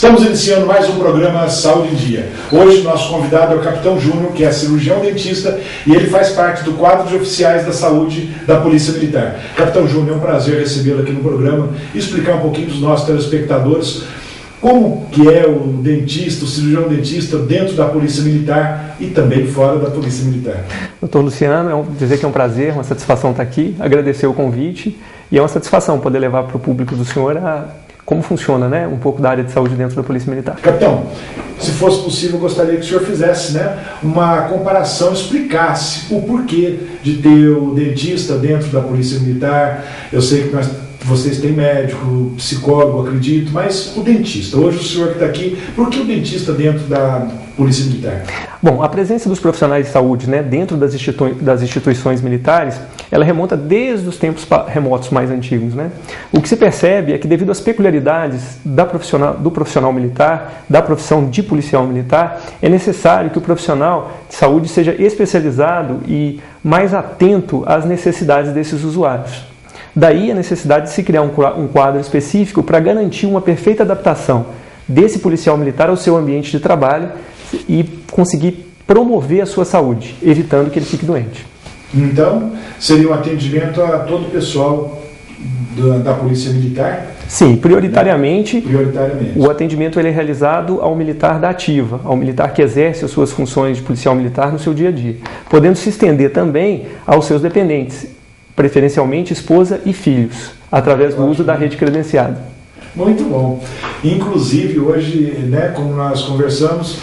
Estamos iniciando mais um programa Saúde em Dia. Hoje nosso convidado é o Capitão Júnior, que é cirurgião dentista, e ele faz parte do quadro de oficiais da saúde da Polícia Militar. Capitão Júnior, é um prazer recebê-lo aqui no programa e explicar um pouquinho para os nossos telespectadores como que é o dentista, o cirurgião dentista dentro da Polícia Militar e também fora da Polícia Militar. Doutor Luciano, dizer que é um prazer, uma satisfação estar aqui, agradecer o convite e é uma satisfação poder levar para o público do senhor como funciona, né, um pouco da área de saúde dentro da Polícia Militar. Capitão, se fosse possível, eu gostaria que o senhor fizesse, uma comparação, explicasse o porquê de ter o dentista dentro da Polícia Militar. Eu sei que vocês têm médico, psicólogo, acredito, mas o dentista, hoje o senhor que está aqui, por que o dentista dentro da Polícia Militar? Bom, a presença dos profissionais de saúde, dentro das instituições militares, ela remonta desde os tempos remotos mais antigos, O que se percebe é que, devido às peculiaridades do profissional militar, da profissão de policial militar, é necessário que o profissional de saúde seja especializado e mais atento às necessidades desses usuários. Daí a necessidade de se criar um quadro específico para garantir uma perfeita adaptação desse policial militar ao seu ambiente de trabalho e conseguir promover a sua saúde, evitando que ele fique doente. Então, seria um atendimento a todo o pessoal da Polícia Militar? Sim, prioritariamente. O atendimento ele é realizado ao militar da ativa, ao militar que exerce as suas funções de policial militar no seu dia a dia, podendo se estender também aos seus dependentes, preferencialmente esposa e filhos, através do uso da rede credenciada. Muito bom. Inclusive, hoje, como nós conversamos,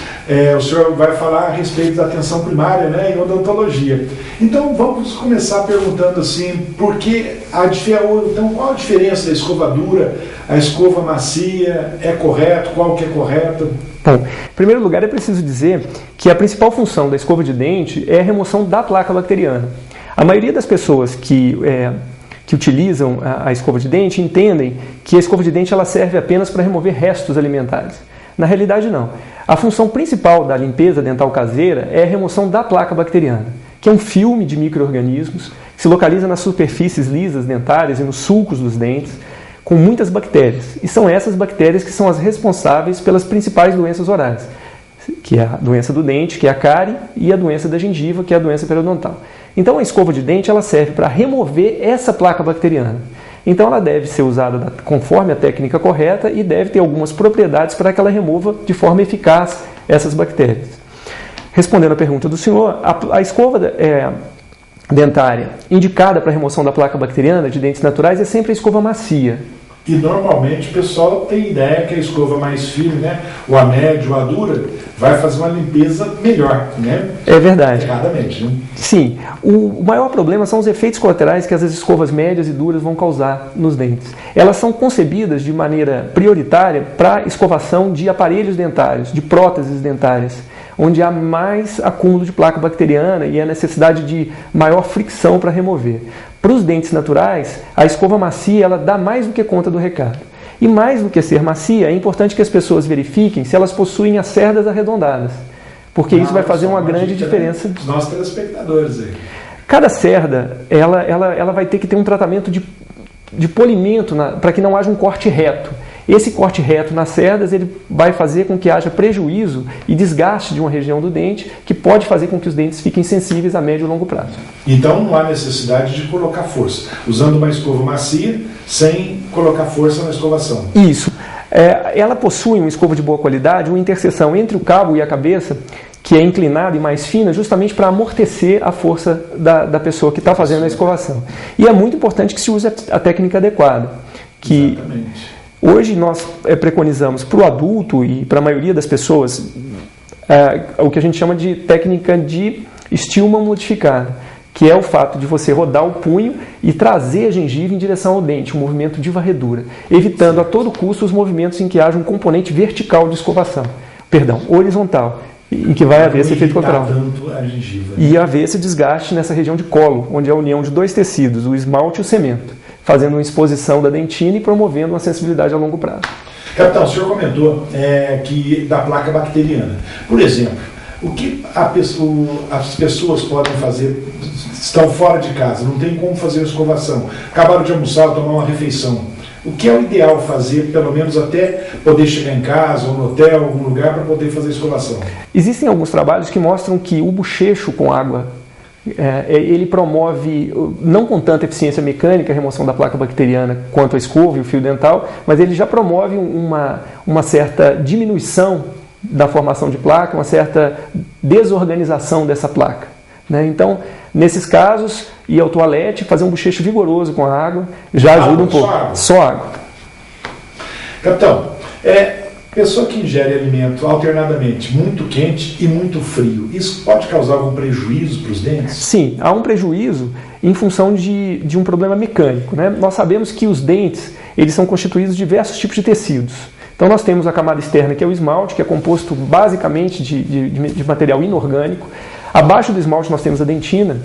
o senhor vai falar a respeito da atenção primária e odontologia. Então, vamos começar perguntando assim, qual a diferença da escova dura, a escova macia, é correto, qual que é correta? Bom, em primeiro lugar, é preciso dizer que a principal função da escova de dente é a remoção da placa bacteriana. A maioria das pessoas que utilizam a escova de dente entendem que a escova de dente ela serve apenas para remover restos alimentares. Na realidade, não. A função principal da limpeza dental caseira é a remoção da placa bacteriana, que é um filme de micro-organismos que se localiza nas superfícies lisas dentárias e nos sulcos dos dentes, com muitas bactérias. E são essas bactérias que são as responsáveis pelas principais doenças orais, que é a doença do dente, que é a cárie, e a doença da gengiva, que é a doença periodontal. Então a escova de dente ela serve para remover essa placa bacteriana. Então ela deve ser usada conforme a técnica correta e deve ter algumas propriedades para que ela remova de forma eficaz essas bactérias. Respondendo à pergunta do senhor, a escova dentária indicada para a remoção da placa bacteriana de dentes naturais é sempre a escova macia. E normalmente o pessoal tem ideia que a escova mais firme, ou a média ou a dura, vai fazer uma limpeza melhor, É verdade. Erradamente, Sim. O maior problema são os efeitos colaterais que as escovas médias e duras vão causar nos dentes. Elas são concebidas de maneira prioritária para escovação de aparelhos dentários, de próteses dentárias, onde há mais acúmulo de placa bacteriana e a necessidade de maior fricção para remover. Para os dentes naturais, a escova macia ela dá mais do que conta do recado. E mais do que ser macia, é importante que as pessoas verifiquem se elas possuem as cerdas arredondadas, porque isso vai fazer uma grande diferença. Os nossos telespectadores aí. Cada cerda ela vai ter que ter um tratamento de polimento para que não haja um corte reto. Esse corte reto nas cerdas ele vai fazer com que haja prejuízo e desgaste de uma região do dente, que pode fazer com que os dentes fiquem sensíveis a médio e longo prazo. Então não há necessidade de colocar força, usando uma escova macia, sem colocar força na escovação. Isso. Ela possui uma escova de boa qualidade, uma interseção entre o cabo e a cabeça, que é inclinada e mais fina, justamente para amortecer a força da pessoa que está fazendo a escovação. E é muito importante que se use a técnica adequada. Exatamente. Hoje nós preconizamos para o adulto e para a maioria das pessoas o que a gente chama de técnica de Stillman modificada, que é o fato de você rodar o punho e trazer a gengiva em direção ao dente, um movimento de varredura, evitando a todo custo os movimentos em que haja um componente vertical de escovação, horizontal, em que vai haver esse efeito colateral. E haver esse desgaste nessa região de colo, onde é a união de dois tecidos, o esmalte e o cemento, fazendo uma exposição da dentina e promovendo uma sensibilidade a longo prazo. Capitão, o senhor comentou que da placa bacteriana. Por exemplo, o que as pessoas podem fazer, estão fora de casa, não tem como fazer a escovação, acabaram de almoçar ou tomar uma refeição. O que é o ideal fazer, pelo menos até poder chegar em casa ou no hotel, algum lugar, para poder fazer a escovação? Existem alguns trabalhos que mostram que o bochecho com água, ele promove, não com tanta eficiência mecânica, a remoção da placa bacteriana quanto a escova e o fio dental, mas ele já promove uma certa diminuição da formação de placa, uma certa desorganização dessa placa, né? Então, nesses casos, ir ao toalete, fazer um bochecho vigoroso com a água, já ajuda um pouco. Só água. Capitão, pessoa que ingere alimento alternadamente muito quente e muito frio, isso pode causar algum prejuízo para os dentes? Sim, há um prejuízo em função de um problema mecânico, né? Nós sabemos que os dentes, eles são constituídos de diversos tipos de tecidos. Então nós temos a camada externa, que é o esmalte, que é composto basicamente de material inorgânico. Abaixo do esmalte nós temos a dentina,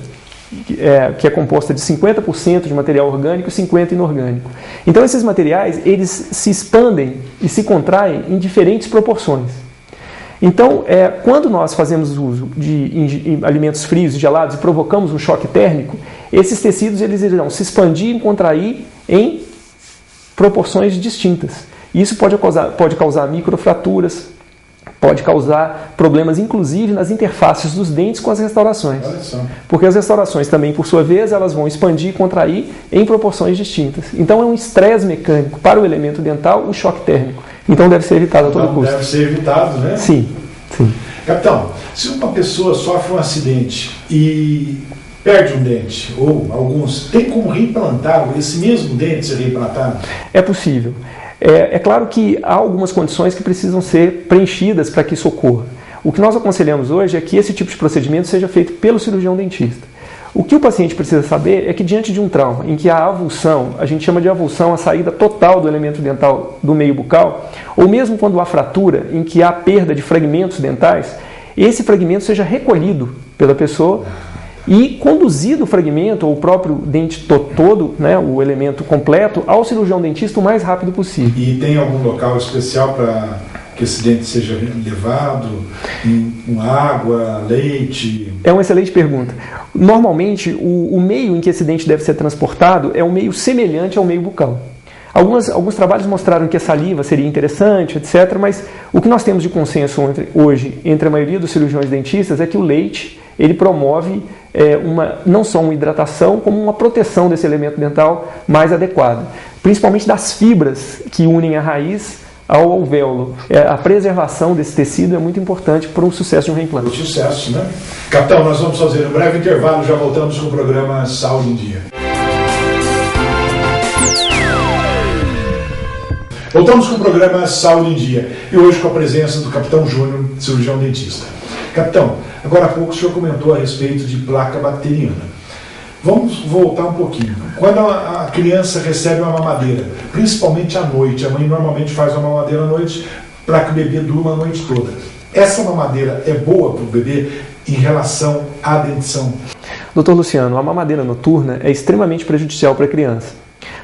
que é composta de 50% de material orgânico e 50% inorgânico. Então esses materiais, eles se expandem e se contraem em diferentes proporções. Então, quando nós fazemos uso de alimentos frios e gelados e provocamos um choque térmico, esses tecidos eles irão se expandir e contrair em proporções distintas. Isso pode causar microfraturas, pode causar problemas, inclusive, nas interfaces dos dentes com as restaurações. Porque as restaurações também, por sua vez, elas vão expandir e contrair em proporções distintas. Então é um estresse mecânico para o elemento dental, o choque térmico. Então deve ser evitado a todo custo. Deve ser evitado, né? Sim, sim. Capitão, se uma pessoa sofre um acidente e perde um dente, ou alguns, tem como reimplantar esse mesmo dente ser reimplantado? É possível. É claro que há algumas condições que precisam ser preenchidas para que isso ocorra. O que nós aconselhamos hoje é que esse tipo de procedimento seja feito pelo cirurgião dentista. O que o paciente precisa saber é que diante de um trauma em que há avulsão, a gente chama de avulsão a saída total do elemento dental do meio bucal, ou mesmo quando há fratura, em que há perda de fragmentos dentais, esse fragmento seja recolhido pela pessoa e conduzido o fragmento, ou o próprio dente todo, né, o elemento completo, ao cirurgião dentista o mais rápido possível. E tem algum local especial para que esse dente seja levado? Com água, leite? É uma excelente pergunta. Normalmente, o meio em que esse dente deve ser transportado é um meio semelhante ao meio bucal. Alguns trabalhos mostraram que a saliva seria interessante, etc., mas o que nós temos de consenso hoje entre a maioria dos cirurgiões dentistas é que o leite ele promove não só uma hidratação, como uma proteção desse elemento dental mais adequada, principalmente das fibras que unem a raiz ao alvéolo. A preservação desse tecido é muito importante para o sucesso de um reimplante. O sucesso, né? Capitão, nós vamos fazer um breve intervalo, já voltamos com o programa Saúde em Dia. Voltamos com o programa Saúde em Dia, e hoje com a presença do Capitão Júnior, cirurgião dentista. Capitão, agora há pouco o senhor comentou a respeito de placa bacteriana. Vamos voltar um pouquinho. Quando a criança recebe uma mamadeira, principalmente à noite, a mãe normalmente faz uma mamadeira à noite para que o bebê durma a noite toda. Essa mamadeira é boa para o bebê em relação à dentição? Dr. Luciano, a mamadeira noturna é extremamente prejudicial para a criança.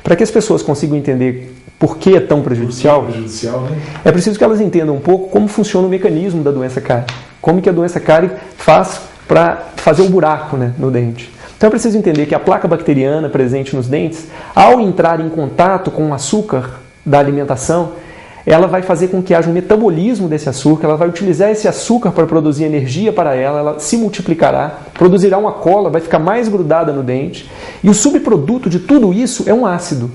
Para que as pessoas consigam entender por que é tão prejudicial, né? É preciso que elas entendam um pouco como funciona o mecanismo da doença cárie. Como que a doença cárie faz para fazer um buraco, né, no dente. Então é preciso entender que a placa bacteriana presente nos dentes, ao entrar em contato com o açúcar da alimentação, ela vai fazer com que haja um metabolismo desse açúcar, ela vai utilizar esse açúcar para produzir energia para ela se multiplicará, produzirá uma cola, vai ficar mais grudada no dente, e o subproduto de tudo isso é um ácido.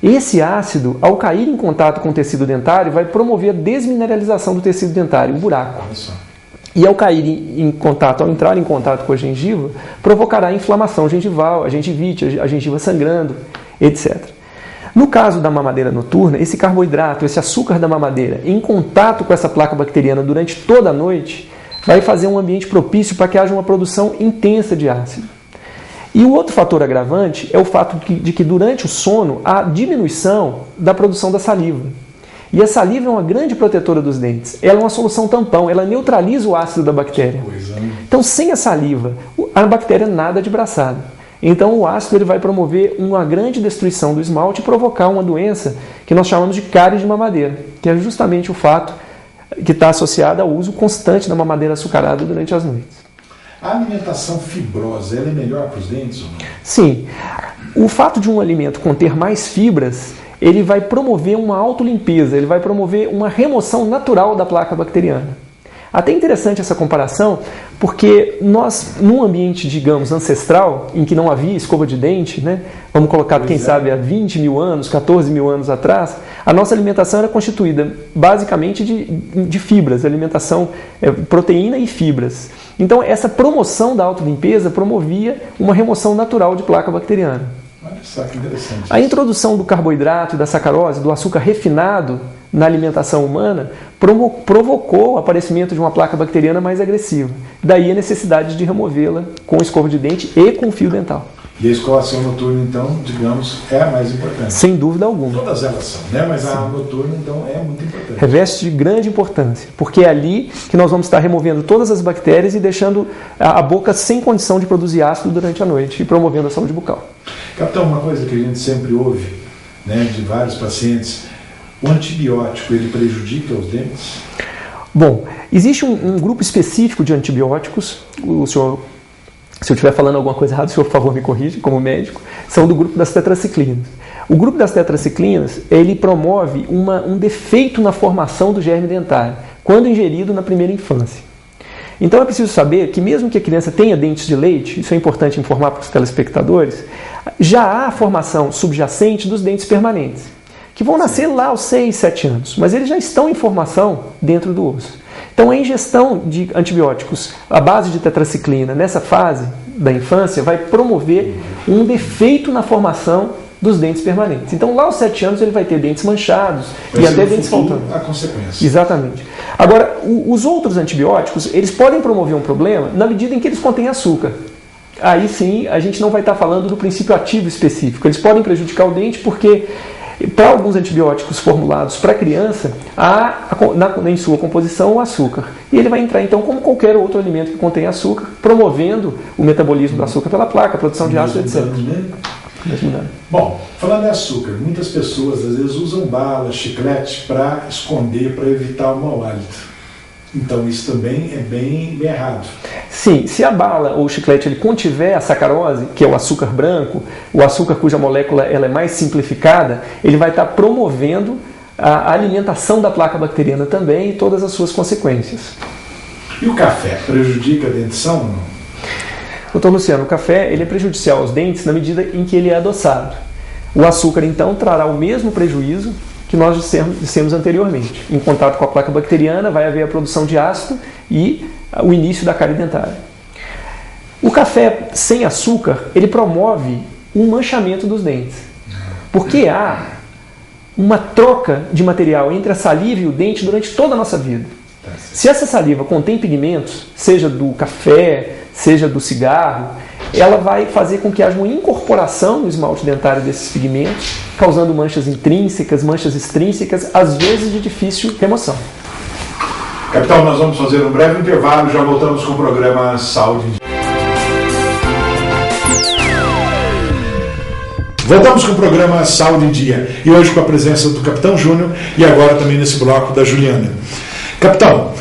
Esse ácido, ao cair em contato com o tecido dentário, vai promover a desmineralização do tecido dentário, um buraco. E ao entrar em contato com a gengiva, provocará inflamação gengival, a gengivite, a gengiva sangrando, etc. No caso da mamadeira noturna, esse carboidrato, esse açúcar da mamadeira, em contato com essa placa bacteriana durante toda a noite, vai fazer um ambiente propício para que haja uma produção intensa de ácido. E o outro fator agravante é o fato de que durante o sono há diminuição da produção da saliva. E a saliva é uma grande protetora dos dentes. Ela é uma solução tampão, ela neutraliza o ácido da bactéria. Então, sem a saliva, a bactéria nada de braçada. Então, o ácido ele vai promover uma grande destruição do esmalte e provocar uma doença que nós chamamos de cárie de mamadeira, que é justamente o fato que está associado ao uso constante da mamadeira açucarada durante as noites. A alimentação fibrosa, ela é melhor para os dentes ou não? Sim. O fato de um alimento conter mais fibras, ele vai promover uma autolimpeza, ele vai promover uma remoção natural da placa bacteriana. Até interessante essa comparação, porque nós, num ambiente, digamos, ancestral, em que não havia escova de dente, né? Vamos colocar, quem sabe, há 20 mil anos, 14 mil anos atrás, a nossa alimentação era constituída basicamente de fibras, alimentação, proteína e fibras. Então, essa promoção da autolimpeza promovia uma remoção natural de placa bacteriana. Olha só que interessante. A introdução do carboidrato e da sacarose, do açúcar refinado na alimentação humana, provocou o aparecimento de uma placa bacteriana mais agressiva. Daí a necessidade de removê-la com escova de dente e com fio dental. E a escovação noturna, então, digamos, é a mais importante. Sem dúvida alguma. Todas elas são, né? Mas a noturna, então, é muito importante. Reveste de grande importância, porque é ali que nós vamos estar removendo todas as bactérias e deixando a boca sem condição de produzir ácido durante a noite e promovendo a saúde bucal. Capitão, uma coisa que a gente sempre ouve, né, de vários pacientes, o antibiótico, ele prejudica os dentes? Bom, existe um grupo específico de antibióticos, o senhor, se eu estiver falando alguma coisa errada, o senhor, por favor, me corrige, como médico, são do grupo das tetraciclinas. O grupo das tetraciclinas, ele promove um defeito na formação do germe dentário, quando ingerido na primeira infância. Então é preciso saber que mesmo que a criança tenha dentes de leite, isso é importante informar para os telespectadores, já há a formação subjacente dos dentes permanentes, que vão nascer lá aos 6, 7 anos, mas eles já estão em formação dentro do osso. Então a ingestão de antibióticos à base de tetraciclina nessa fase da infância vai promover um defeito na formação dos dentes permanentes. Então lá aos 7 anos ele vai ter dentes manchados e até dentes faltando. A consequência. Exatamente. Agora, os outros antibióticos, eles podem promover um problema na medida em que eles contêm açúcar. Aí sim, a gente não vai estar falando do princípio ativo específico. Eles podem prejudicar o dente porque, para alguns antibióticos formulados para criança, há em sua composição o açúcar. E ele vai entrar então como qualquer outro alimento que contém açúcar, promovendo o metabolismo do açúcar pela placa, a produção de ácido, etc. Bom, falando em açúcar, muitas pessoas às vezes usam bala, chiclete para esconder, para evitar o mau hálito. Então isso também é bem errado. Sim, se a bala ou o chiclete ele contiver a sacarose, que é o açúcar branco, o açúcar cuja molécula ela é mais simplificada, ele vai estar promovendo a alimentação da placa bacteriana também e todas as suas consequências. E o café prejudica a dentição ou não? Doutor Luciano, o café ele é prejudicial aos dentes na medida em que ele é adoçado. O açúcar, então, trará o mesmo prejuízo que nós dissemos anteriormente. Em contato com a placa bacteriana, vai haver a produção de ácido e o início da cárie dentária. O café sem açúcar, ele promove um manchamento dos dentes. Porque há uma troca de material entre a saliva e o dente durante toda a nossa vida. Se essa saliva contém pigmentos, seja do café, seja do cigarro, ela vai fazer com que haja uma incorporação no esmalte dentário desses pigmentos, causando manchas intrínsecas, manchas extrínsecas, às vezes de difícil remoção. Capitão, nós vamos fazer um breve intervalo e já voltamos com o programa Saúde em Dia. Voltamos com o programa Saúde em Dia e hoje com a presença do Capitão Júnior e agora também nesse bloco da Juliana. Capitão,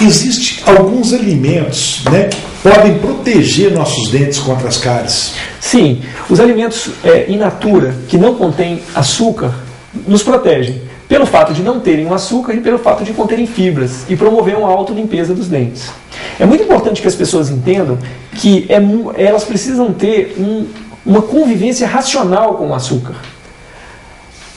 existem alguns alimentos, né, que podem proteger nossos dentes contra as cáries? Sim, os alimentos in natura, que não contêm açúcar, nos protegem pelo fato de não terem um açúcar e pelo fato de conterem fibras e promover uma autolimpeza dos dentes. É muito importante que as pessoas entendam que elas precisam ter uma convivência racional com o açúcar.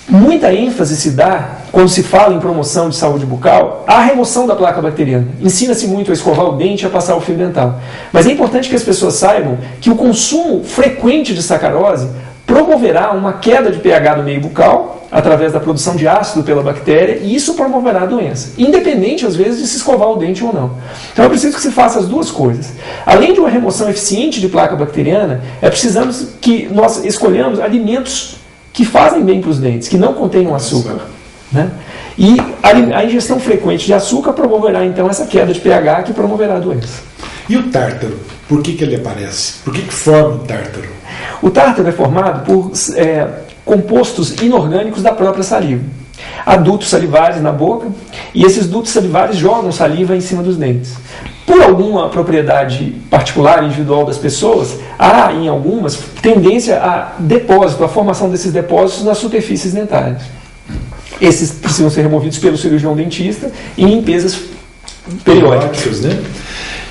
Muita ênfase se dá, quando se fala em promoção de saúde bucal, à remoção da placa bacteriana. Ensina-se muito a escovar o dente e a passar o fio dental. Mas é importante que as pessoas saibam que o consumo frequente de sacarose promoverá uma queda de pH do meio bucal, através da produção de ácido pela bactéria, e isso promoverá a doença, independente, às vezes, de se escovar o dente ou não. Então é preciso que se faça as duas coisas. Além de uma remoção eficiente de placa bacteriana, é preciso que nós escolhamos alimentos que fazem bem para os dentes, que não contenham açúcar. Né? E a ingestão frequente de açúcar promoverá, então, essa queda de pH que promoverá a doença. E o tártaro? Por que ele aparece? Por que forma o tártaro? O tártaro é formado por compostos inorgânicos da própria saliva. Há dutos salivares na boca e esses dutos salivares jogam saliva em cima dos dentes. Por alguma propriedade particular, individual das pessoas, há em algumas tendência a depósito, a formação desses depósitos nas superfícies dentárias. Esses precisam ser removidos pelo cirurgião dentista em limpezas periódicas. Né?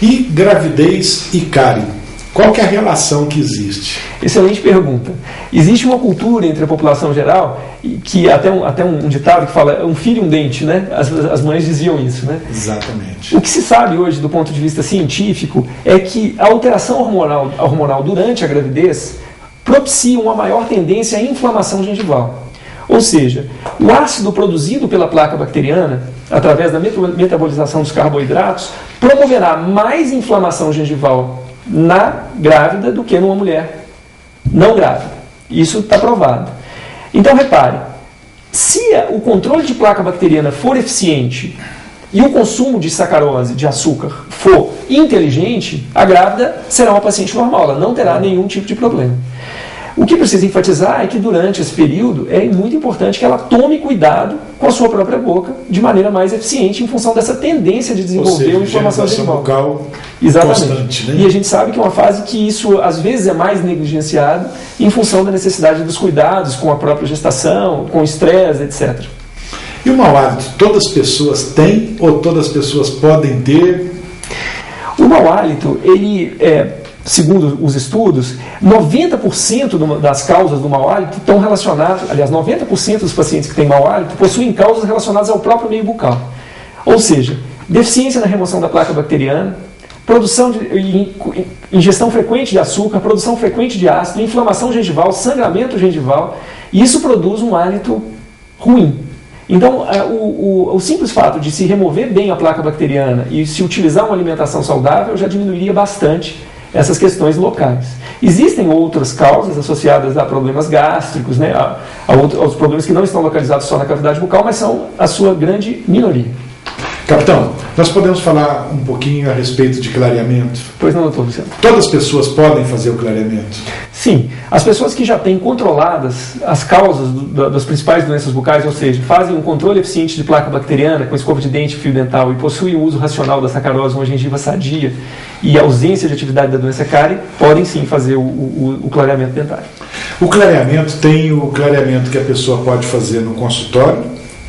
E gravidez e cárie? Qual que é a relação que existe? Excelente pergunta. Existe uma cultura entre a população geral, que até um ditado que fala, um filho e um dente, né? As mães diziam isso, né? Exatamente. O que se sabe hoje, do ponto de vista científico, é que a alteração hormonal durante a gravidez propicia uma maior tendência à inflamação gengival. Ou seja, o ácido produzido pela placa bacteriana, através da metabolização dos carboidratos, promoverá mais inflamação gengival na grávida do que numa mulher não grávida. Isso está provado. Então, repare, se o controle de placa bacteriana for eficiente e o consumo de sacarose, de açúcar, for inteligente, a grávida será uma paciente normal, ela não terá nenhum tipo de problema. O que precisa enfatizar é que durante esse período é muito importante que ela tome cuidado com a sua própria boca de maneira mais eficiente em função dessa tendência de desenvolver uma inflamação gengival bucal constante, né? E a gente sabe que é uma fase que isso às vezes é mais negligenciado em função da necessidade dos cuidados com a própria gestação, com estresse, etc. E o mau hálito, todas as pessoas têm ou todas as pessoas podem ter? O mau hálito, ele segundo os estudos, 90% das causas do mau hálito estão relacionadas, aliás, 90% dos pacientes que têm mau hálito possuem causas relacionadas ao próprio meio bucal. Ou seja, deficiência na remoção da placa bacteriana, ingestão frequente de açúcar, produção frequente de ácido, inflamação gengival, sangramento gengival, e isso produz um hálito ruim. Então, o simples fato de se remover bem a placa bacteriana e se utilizar uma alimentação saudável já diminuiria bastante essas questões locais. Existem outras causas associadas a problemas gástricos, né, aos problemas que não estão localizados só na cavidade bucal, mas são a sua grande minoria. Capitão, nós podemos falar um pouquinho a respeito de clareamento? Pois não, doutor Luciano. Todas as pessoas podem fazer o clareamento? Sim. As pessoas que já têm controladas as causas das principais doenças bucais, ou seja, fazem um controle eficiente de placa bacteriana com escova de dente e fio dental e possuem o uso racional da sacarose, uma gengiva sadia e ausência de atividade da doença cárie, podem sim fazer o clareamento dentário. O clareamento tem o clareamento que a pessoa pode fazer no consultório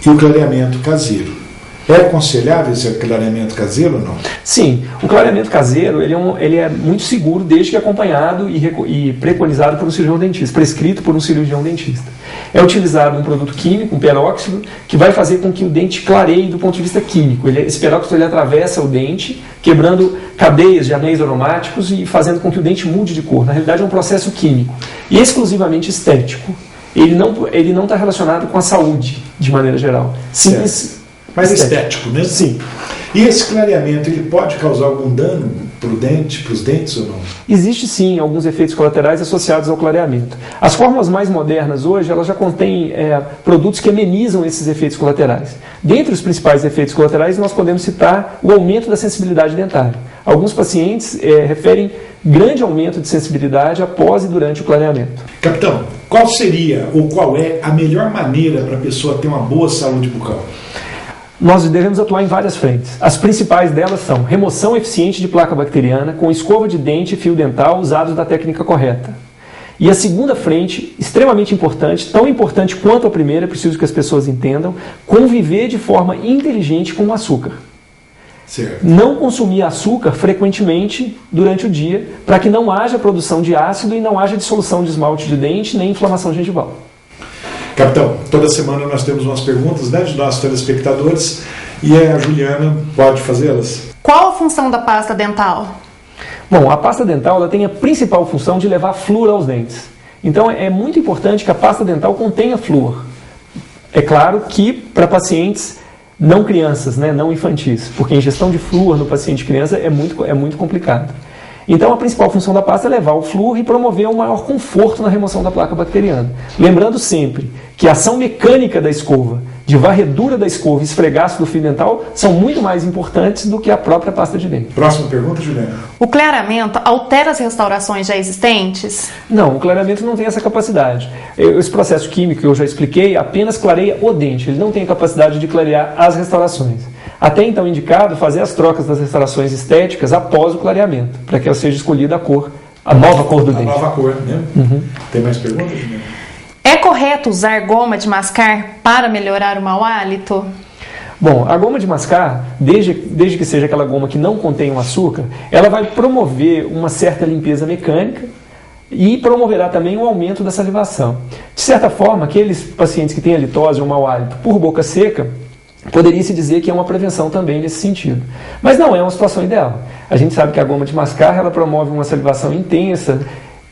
e o clareamento caseiro. É aconselhável esse clareamento caseiro ou não? Sim, o clareamento caseiro ele é muito seguro desde que acompanhado e preconizado por um cirurgião dentista, prescrito por um cirurgião dentista. É utilizado um produto químico, um peróxido, que vai fazer com que o dente clareie do ponto de vista químico. Esse peróxido atravessa o dente, quebrando cadeias de anéis aromáticos e fazendo com que o dente mude de cor. Na realidade é um processo químico e exclusivamente estético. Ele não está relacionado com a saúde, de maneira geral. Simples. Mais estético, né? Sim. E esse clareamento, ele pode causar algum dano para os dentes ou não? Existe sim alguns efeitos colaterais associados ao clareamento. As fórmulas mais modernas hoje, elas já contêm produtos que amenizam esses efeitos colaterais. Dentre os principais efeitos colaterais, nós podemos citar o aumento da sensibilidade dentária. Alguns pacientes referem grande aumento de sensibilidade após e durante o clareamento. Capitão, qual seria ou qual é a melhor maneira para a pessoa ter uma boa saúde bucal? Nós devemos atuar em várias frentes. As principais delas são remoção eficiente de placa bacteriana com escova de dente e fio dental usados da técnica correta. E a segunda frente, extremamente importante, tão importante quanto a primeira, preciso que as pessoas entendam, conviver de forma inteligente com o açúcar. Certo. Não consumir açúcar frequentemente durante o dia, para que não haja produção de ácido e não haja dissolução de esmalte de dente nem inflamação gengival. Capitão, toda semana nós temos umas perguntas, né, de nossos telespectadores e a Juliana pode fazê-las. Qual a função da pasta dental? Bom, a pasta dental ela tem a principal função de levar flúor aos dentes. Então é muito importante que a pasta dental contenha flúor. É claro que para pacientes não crianças, né, não infantis, porque a ingestão de flúor no paciente criança é muito complicado. Então a principal função da pasta é levar o flúor e promover um maior conforto na remoção da placa bacteriana. Lembrando sempre que a ação mecânica da escova de varredura da escova e esfregaço do fio dental são muito mais importantes do que a própria pasta de dente. Próxima pergunta, Juliana. O clareamento altera as restaurações já existentes? Não, o clareamento não tem essa capacidade. Esse processo químico que eu já expliquei apenas clareia o dente, ele não tem a capacidade de clarear as restaurações. Até então indicado fazer as trocas das restaurações estéticas após o clareamento, para que ela seja escolhida a nova cor do dente. A nova cor, né? Tem mais perguntas, Juliana? É correto usar goma de mascar para melhorar o mau hálito? Bom, a goma de mascar, desde que seja aquela goma que não contém um açúcar, ela vai promover uma certa limpeza mecânica e promoverá também o aumento da salivação. De certa forma, aqueles pacientes que têm halitose ou mau hálito por boca seca, poderia-se dizer que é uma prevenção também nesse sentido. Mas não é uma situação ideal. A gente sabe que a goma de mascar ela promove uma salivação intensa,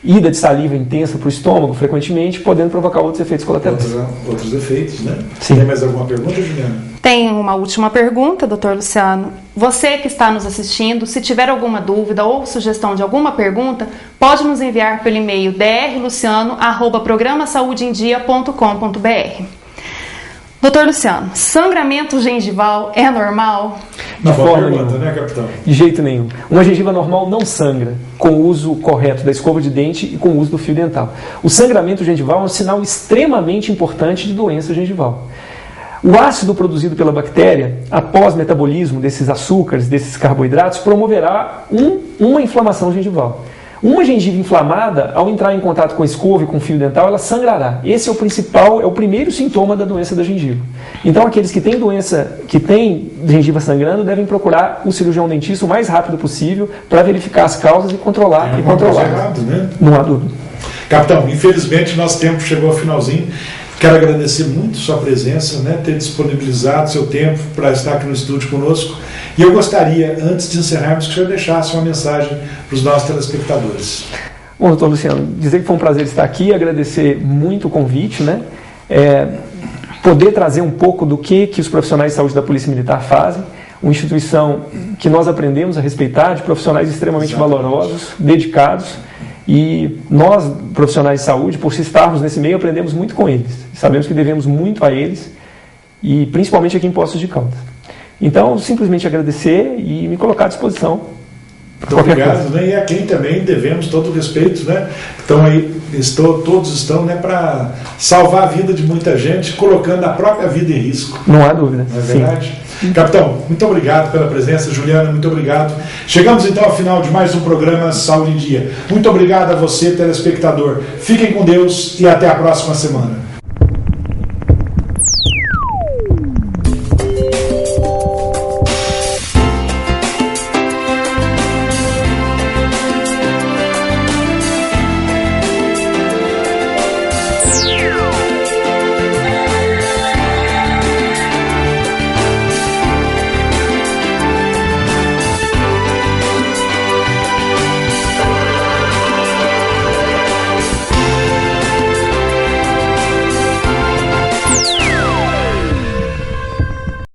ida de saliva intensa para o estômago, frequentemente, podendo provocar outros efeitos colaterais. Outros efeitos, né? Sim. Tem mais alguma pergunta, Juliana? Tem uma última pergunta, Dr. Luciano. Você que está nos assistindo, se tiver alguma dúvida ou sugestão de alguma pergunta, pode nos enviar pelo e-mail drluciano@programasaudeendia.com.br. Dr. Luciano, sangramento gengival é normal? De forma pergunta, nenhuma. né, capitão? De jeito nenhum. Uma gengiva normal não sangra com o uso correto da escova de dente e com o uso do fio dental. O sangramento gengival é um sinal extremamente importante de doença gengival. O ácido produzido pela bactéria, após metabolismo desses açúcares, desses carboidratos, promoverá uma inflamação gengival. Uma gengiva inflamada, ao entrar em contato com a escova e com o fio dental, ela sangrará. Esse é o primeiro sintoma da doença da gengiva. Então, aqueles que têm gengiva sangrando devem procurar o cirurgião dentista o mais rápido possível para verificar as causas e controlar. Errado, né? Não há dúvida. Capitão, infelizmente nosso tempo chegou ao finalzinho. Quero agradecer muito sua presença, né, ter disponibilizado seu tempo para estar aqui no estúdio conosco. E eu gostaria, antes de encerrarmos, que o senhor deixasse uma mensagem para os nossos telespectadores. Bom, doutor Luciano, dizer que foi um prazer estar aqui, agradecer muito o convite, né? Poder trazer um pouco do que os profissionais de saúde da Polícia Militar fazem, uma instituição que nós aprendemos a respeitar, de profissionais extremamente valorosos, dedicados. E nós, profissionais de saúde, por estarmos nesse meio, aprendemos muito com eles. Sabemos que devemos muito a eles, e principalmente aqui em Poços de Caldas. Então, simplesmente agradecer e me colocar à disposição. Muito obrigado, né? E a quem também devemos todo o respeito, né? Então aí, todos estão, né, para salvar a vida de muita gente, colocando a própria vida em risco. Não há dúvida. Não é verdade? Sim. Capitão, muito obrigado pela presença. Juliana, muito obrigado. Chegamos então ao final de mais um programa Saúde em Dia. Muito obrigado a você, telespectador. Fiquem com Deus e até a próxima semana.